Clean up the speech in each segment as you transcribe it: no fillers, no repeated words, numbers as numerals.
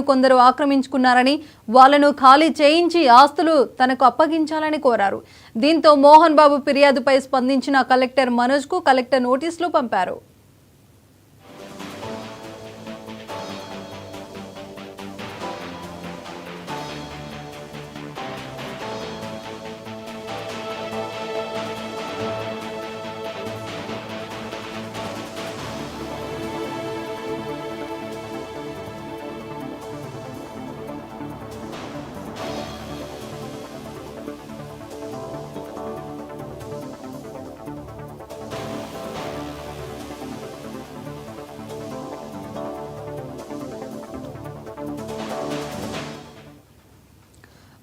కొందరు ఆక్రమించుకున్నారని వాళ్లను ఖాళీ చేయించి ఆస్తులు తనకు అప్పగించాలని కోరారు. దీంతో మోహన్ బాబు ఫిర్యాదుపై స్పందించిన కలెక్టర్ మనోజ్కు కలెక్టర్ నోటీసులు పంపారు.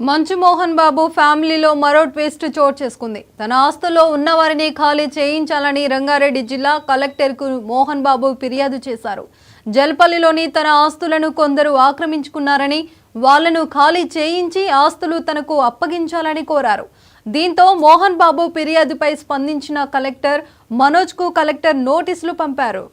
మంచు మోహన్ బాబు ఫ్యామిలీలో మరో ట్విస్ట్ చోటు చేసుకుంది. తన ఆస్తుల్లో ఉన్నవారిని ఖాళీ చేయించాలని రంగారెడ్డి జిల్లా కలెక్టర్కు మోహన్ బాబు ఫిర్యాదు చేశారు. జల్పల్లిలోని తన ఆస్తులను కొందరు ఆక్రమించుకున్నారని వాళ్లను ఖాళీ చేయించి ఆస్తులు తనకు అప్పగించాలని కోరారు. దీంతో మోహన్ బాబు ఫిర్యాదుపై స్పందించిన కలెక్టర్ మనోజ్కు కలెక్టర్ నోటీసులు పంపారు.